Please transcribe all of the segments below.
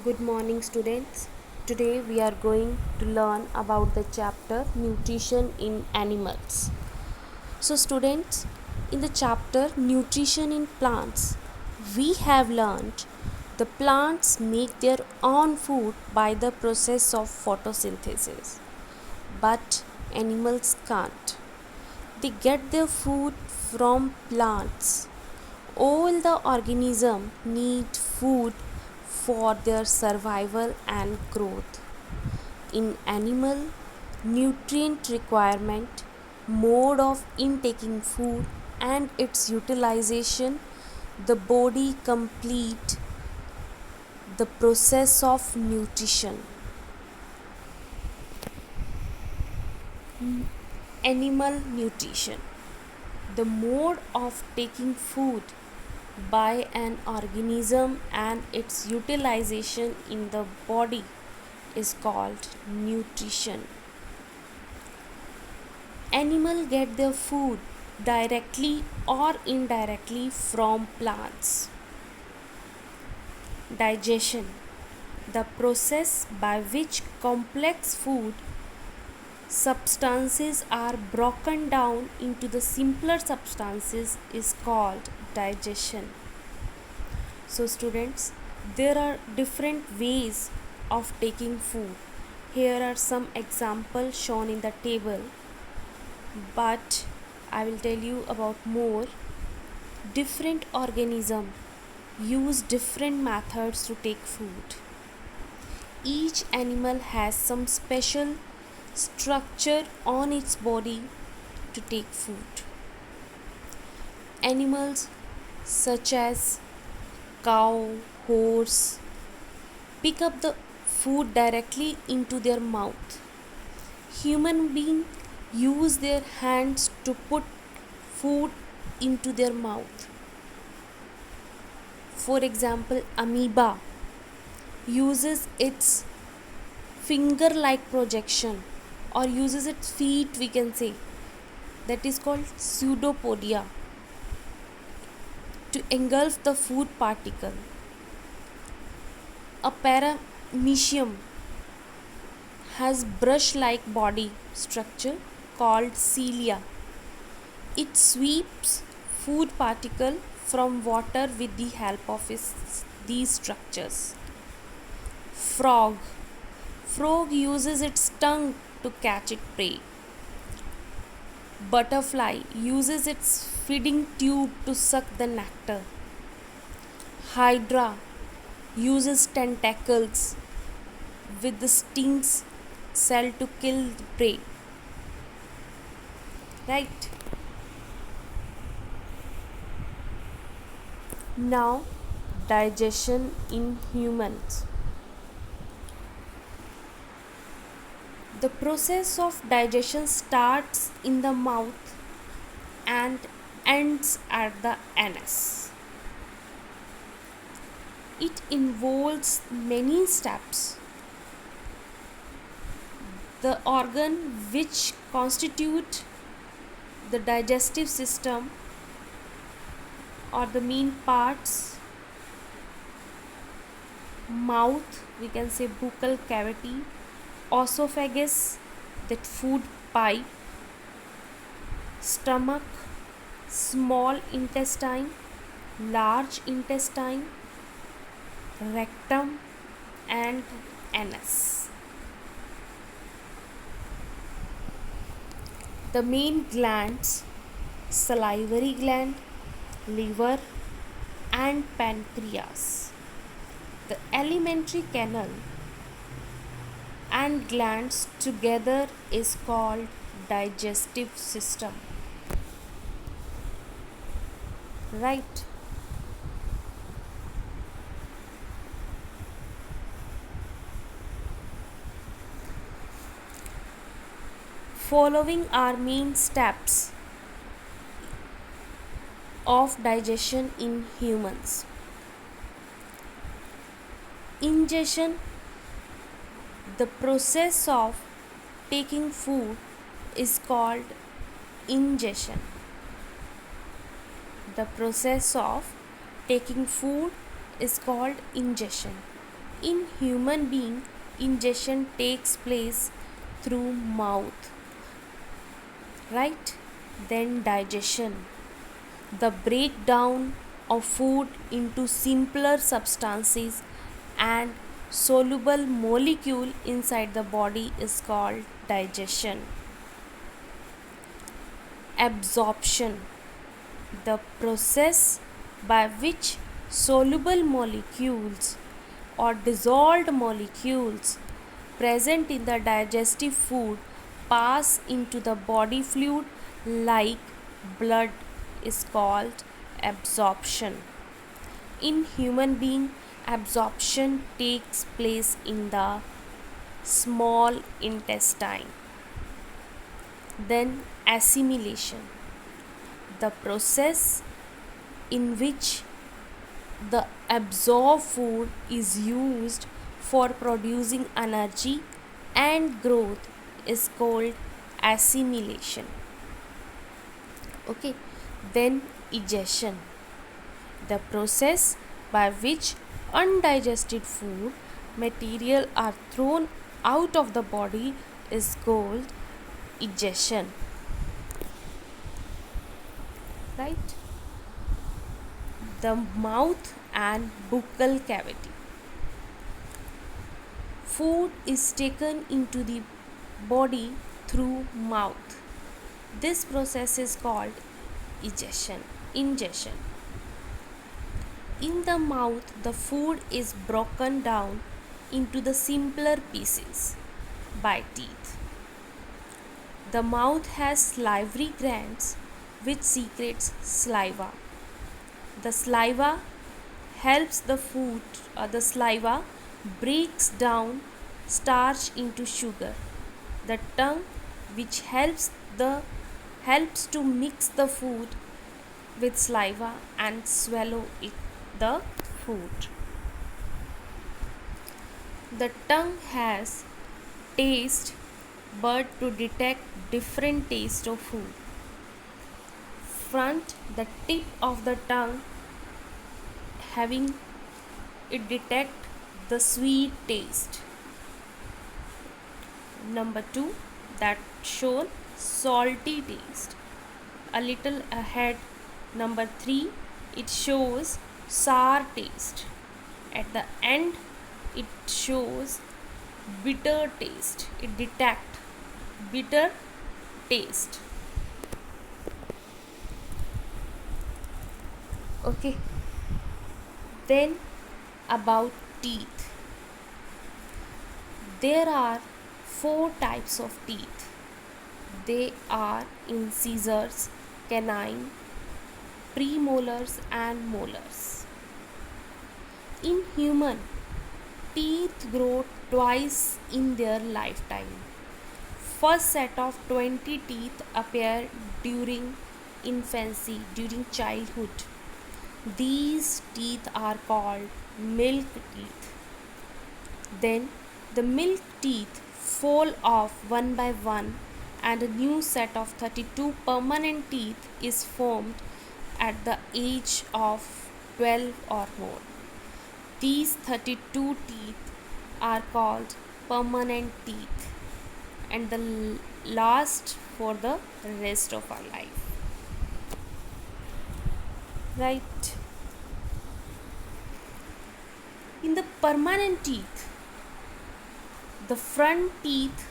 Good morning, students. Today we are going to learn about the chapter Nutrition in Animals. So, students, in the chapter Nutrition in Plants, we have learned the plants make their own food by the process of photosynthesis, but animals can't. They get their food from plants. All the organisms need food for their survival and growth. In animal, nutrient requirement, mode of intaking food, and its utilization, the body complete the process of nutrition. Animal nutrition. The mode of taking food by an organism and its utilization in the body is called nutrition. Animals get their food directly or indirectly from plants. Digestion, the process by which complex food substances are broken down into the simpler substances, is called digestion. So, students, there are different ways of taking food. Here are some examples shown in the table, but I will tell you about more. Different organisms use different methods to take food. Each animal has some special structure on its body to take food. Animals such as cow, horse pick up the food directly into their mouth. Human beings use their hands to put food into their mouth. For example, amoeba uses its finger like projection or uses its feet, we can say, that is called pseudopodia, to engulf the food particle. A paramecium has brush like body structure called cilia. It sweeps food particle from water with the help of these structures. Frog. Frog uses its tongue to catch its prey. Butterfly uses its feeding tube to suck the nectar. Hydra uses tentacles with the stings cell to kill the prey. Right? Now, digestion in humans. The process of digestion starts in the mouth and ends at the anus. It involves many steps. The organ which constitute the digestive system or the main parts: mouth, we can say buccal cavity; esophagus, that food pipe; stomach, small intestine, large intestine, rectum, and anus. The main glands: salivary gland, liver, and pancreas. The alimentary canal and glands together is called digestive system. Right? Following are main steps of digestion in humans. Ingestion, the process of taking food, is called ingestion. The process of taking food is called ingestion. In human being, ingestion takes place through mouth, right? Then digestion, the breakdown of food into simpler substances and soluble molecule inside the body is called digestion. Absorption, the process by which soluble molecules or dissolved molecules present in the digestive food pass into the body fluid like blood is called absorption. In human being, absorption takes place in the small intestine. Then assimilation, the process in which the absorbed food is used for producing energy and growth is called assimilation. Okay, then digestion, the process by which undigested food material are thrown out of the body is called digestion, right? The mouth and buccal cavity, food is taken into the body through mouth. This process is called ingestion. In the mouth, the food is broken down into the simpler pieces by teeth. The mouth has salivary glands which secretes saliva. The saliva helps the saliva breaks down starch into sugar. The tongue, which helps to mix the food with saliva and swallow the food. The tongue has taste bud to detect different taste of food. Front, the tip of the tongue having it detect the sweet taste. Number 2, that shown salty taste. A little ahead, number 3, it shows sour taste. At the end, it shows bitter taste. It detects bitter taste. Okay. Then about teeth. There are 4 types of teeth. They are incisors, canine, premolars and molars. In human, teeth grow twice in their lifetime. First set of 20 teeth appear during infancy, during childhood. These teeth are called milk teeth. Then the milk teeth fall off one by one and a new set of 32 permanent teeth is formed at the age of 12 or more. These 32 teeth are called permanent teeth and the last for the rest of our life. Right? In the permanent teeth, the front teeth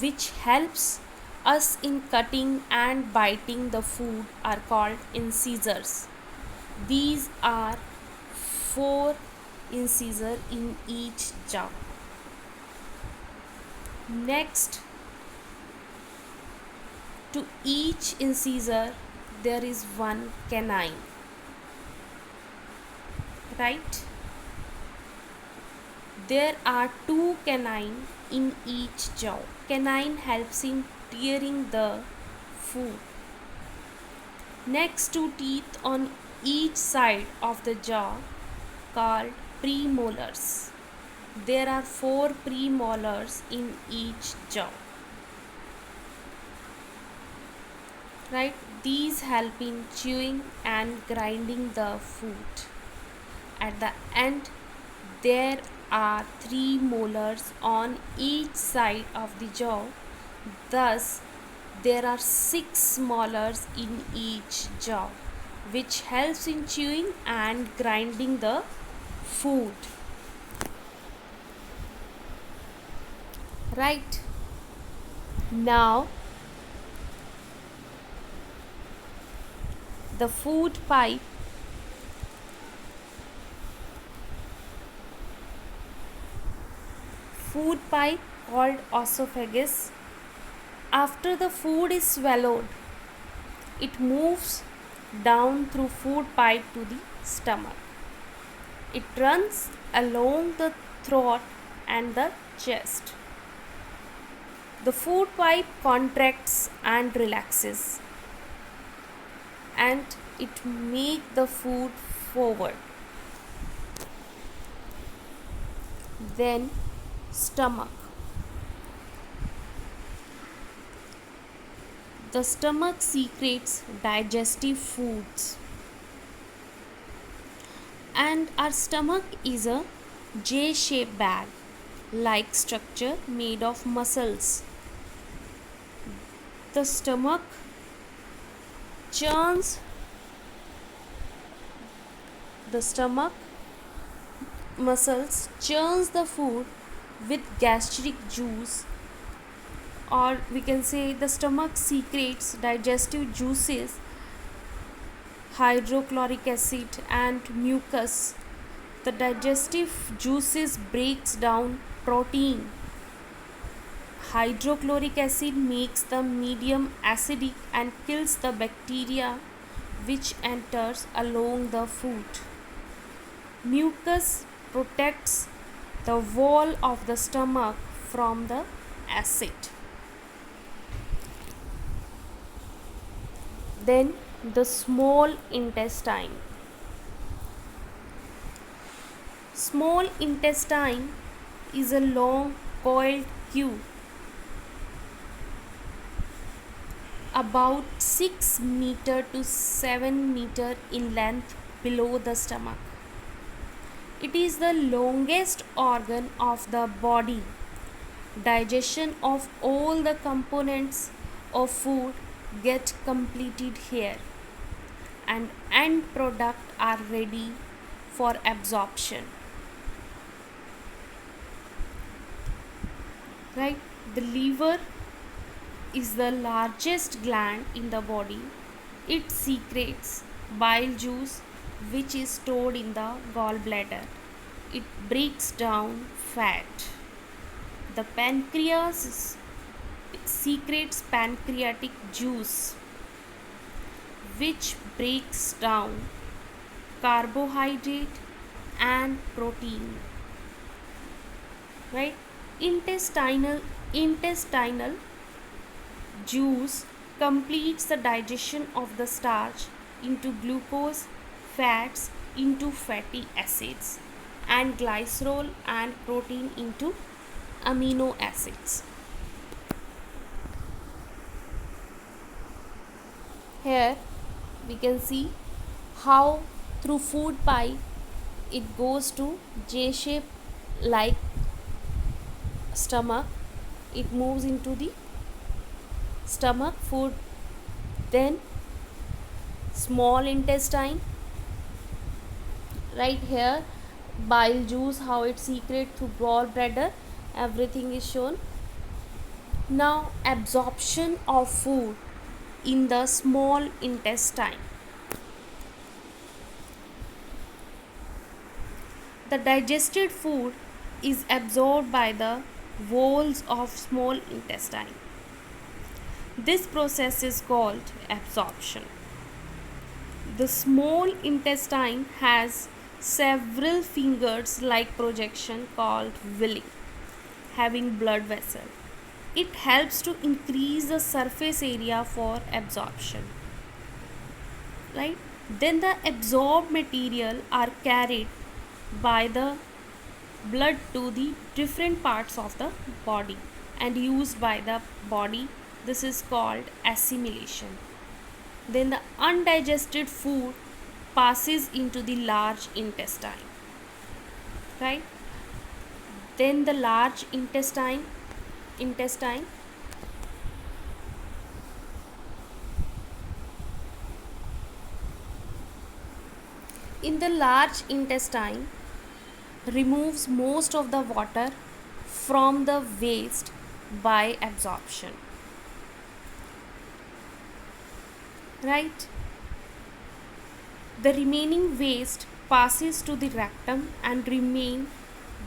which helps us in cutting and biting the food are called incisors. These are 4 incisors in each jaw. Next, to each incisor there is one canine, right? There are 2 canine in each jaw. Canine helps in tearing the food. Next, 2 teeth on each side of the jaw called premolars. There are 4 premolars in each jaw. Right? These help in chewing and grinding the food. At the end, there are three molars on each side of the jaw. Thus, there are six molars in each jaw, which helps in chewing and grinding the food. Right? Now, the food pipe called esophagus. After the food is swallowed, it moves down through food pipe to the stomach. It runs along the throat and the chest. The food pipe contracts and relaxes, and it makes the food forward. Then stomach. The stomach secretes digestive foods, and our stomach is a J-shaped bag like structure made of muscles. The stomach churns the stomach muscles churns the food with gastric juice, or we can say the stomach secretes digestive juices, hydrochloric acid and mucus. The digestive juices breaks down protein. Hydrochloric acid makes the medium acidic and kills the bacteria which enters along the food. Mucus protects the wall of the stomach from the acid. Then the small intestine. Small intestine is a long coiled tube about 6 meter to 7 meter in length below the stomach. It is the longest organ of the body. Digestion of all the components of food get completed here, and end product are ready for absorption. Right? The liver is the largest gland in the body. It secretes bile juice which is stored in the gallbladder. It breaks down fat. The pancreas secretes pancreatic juice which breaks down carbohydrate and protein. Right? Intestinal juice completes the digestion of the starch into glucose, fats into fatty acids, and glycerol and protein into amino acids. Here we can see how through food pipe it goes to J shape like stomach. It moves into the stomach food, then small intestine. Right here bile juice, how it secretes through gallbladder, everything is shown. Now absorption of food in the small intestine. The digested food is absorbed by the walls of small intestine. This process is called absorption. The small intestine has several fingers like projection called villi, having blood vessel. It helps to increase the surface area for absorption. Right? Then the absorbed material are carried by the blood to the different parts of the body and used by the body. This is called assimilation. Then the undigested food passes into the large intestine. Right? then the large intestine. In the large intestine removes most of the water from the waste by absorption. Right? The remaining waste passes to the rectum and remain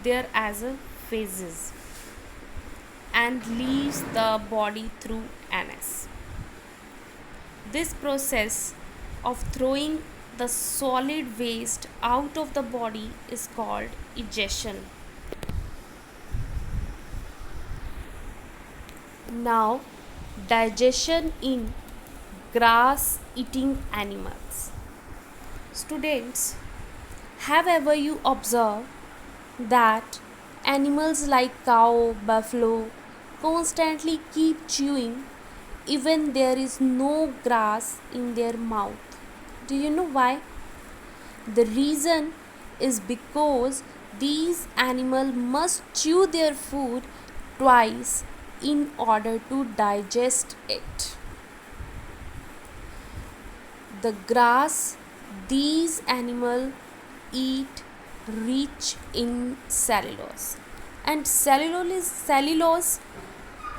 there as a phases and leaves the body through anus. This process of throwing the solid waste out of the body is called egestion. Now, digestion in grass eating animals. Students, have ever you observed that animals like cow, buffalo constantly keep chewing even there is no grass in their mouth? Do you know why? The reason is because these animals must chew their food twice in order to digest it. The grass these animals eat rich in cellulose, and cellulose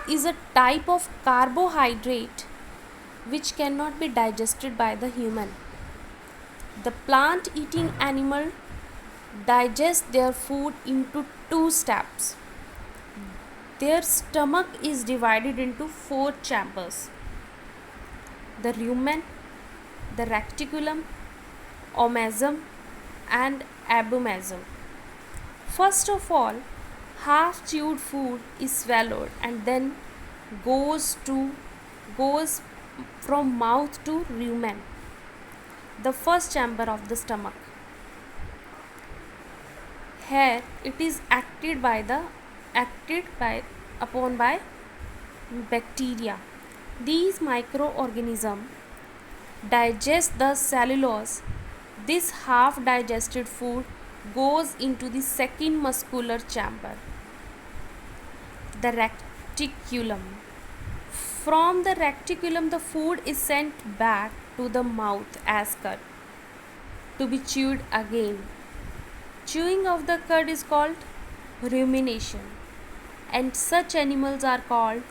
is a type of carbohydrate which cannot be digested by the human. The plant eating animal digest their food into two steps. Their stomach is divided into four chambers: the rumen, the reticulum, omasum, and abomasum. First of all, half chewed food is swallowed and then goes from mouth to rumen, the first chamber of the stomach. Here it is acted upon by bacteria. These microorganisms digest the cellulose. This half digested food goes into the second muscular chamber, the reticulum. From the reticulum, the food is sent back to the mouth as cud to be chewed again. Chewing of the cud is called rumination, and such animals are called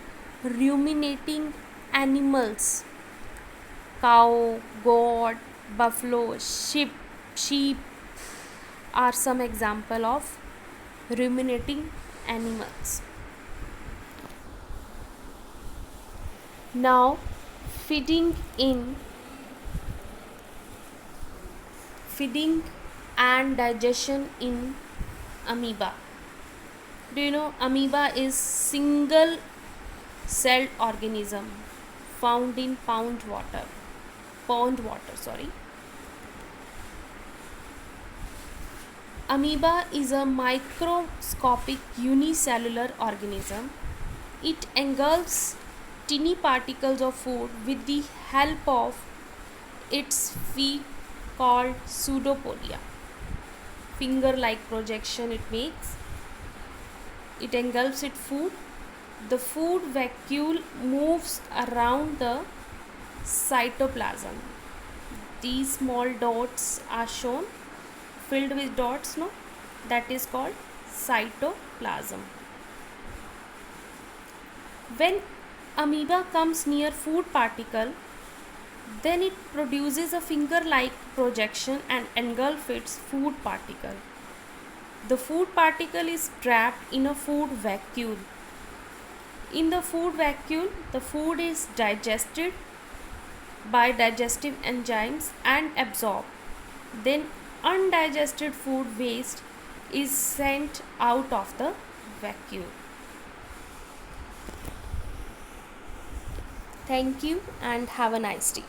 ruminating animals. Cow, goat, buffalo, sheep are some example of ruminating animals. Now, feeding and digestion in amoeba. Do you know amoeba is single celled organism found in pond water. Amoeba is a microscopic unicellular organism. It engulfs tiny particles of food with the help of its feet called pseudopodia. Finger like projection it makes. It engulfs its food. The food vacuole moves around the cytoplasm. These small dots are shown, filled with dots, no? That is called cytoplasm. When amoeba comes near food particle, then it produces a finger-like projection and engulfs its food particle. The food particle is trapped in a food vacuole. In the food vacuole, the food is digested by digestive enzymes and absorbed. Then undigested food waste is sent out of the vacuole. Thank you and have a nice day.